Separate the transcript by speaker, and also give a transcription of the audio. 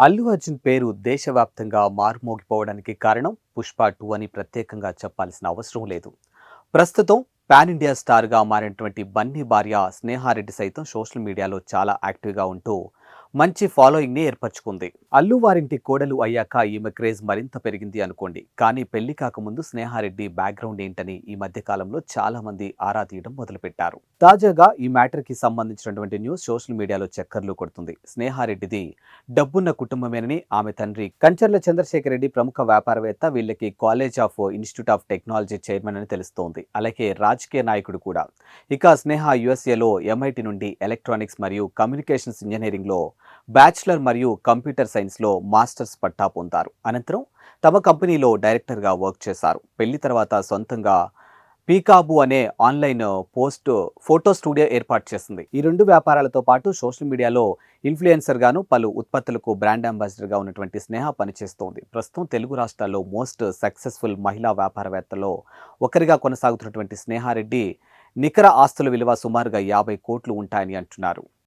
Speaker 1: అల్లు అర్జున్ పేరు దేశవ్యాప్తంగా మారుమోగిపోవడానికి కారణం పుష్ప 2 అని ప్రత్యేకంగా చెప్పాల్సిన అవసరం లేదు. ప్రస్తుతం పాన్ ఇండియా స్టార్గా మారినటువంటి బన్నీ భార్య స్నేహారెడ్డి సైతం సోషల్ మీడియాలో చాలా యాక్టివ్గా ఉంటూ మంచి ఫాలోయింగ్ని ఏర్పరచుకుంది. అల్లు వారింటి కోడలు అయ్యాక ఈమె క్రేజ్ మరింత పెరిగింది అనుకోండి. కానీ పెళ్లి కాకముందు స్నేహారెడ్డి బ్యాక్గ్రౌండ్ ఏంటని ఈ మధ్య కాలంలో చాలా మంది ఆరా తీయడం మొదలుపెట్టారు. తాజాగా ఈ మ్యాటర్కి సంబంధించినటువంటి న్యూస్ సోషల్ మీడియాలో చక్కర్లు కొడుతుంది. స్నేహారెడ్డిది డబ్బున్న కుటుంబమేనని ఆమె తండ్రి కంచర్ల చంద్రశేఖర్ రెడ్డి ప్రముఖ వ్యాపారవేత్త, వీళ్ళకి college of institute of technology chairman అని తెలుస్తోంది. అలాగే రాజకీయ నాయకుడు కూడా. ఇక స్నేహ యుఎస్ఏలో ఎంఐటి నుండి ఎలక్ట్రానిక్స్ మరియు కమ్యూనికేషన్స్ ఇంజనీరింగ్లో బ్యాచిలర్ మరియు కంప్యూటర్ సైన్స్లో మాస్టర్స్ పట్టా పొందారు. అనంతరం తమ కంపెనీలో డైరెక్టర్గా వర్క్ చేశారు. పెళ్లి తర్వాత సొంతంగా పీకాబు అనే ఆన్లైన్ ఫోటో స్టూడియో ఏర్పాటు చేసింది. ఈ రెండు వ్యాపారాలతో పాటు సోషల్ మీడియాలో ఇన్ఫ్లుయెన్సర్ గాను పలు ఉత్పత్తులకు బ్రాండ్ అంబాసిడర్గా ఉన్నటువంటి స్నేహ పనిచేస్తోంది. ప్రస్తుతం తెలుగు రాష్ట్రాల్లో మోస్ట్ సక్సెస్ఫుల్ మహిళా వ్యాపారవేత్తల్లో ఒకరిగా కొనసాగుతున్నటువంటి స్నేహారెడ్డి నికర ఆస్తుల విలువ సుమారుగా 50 కోట్లు ఉంటాయని అంటున్నారు.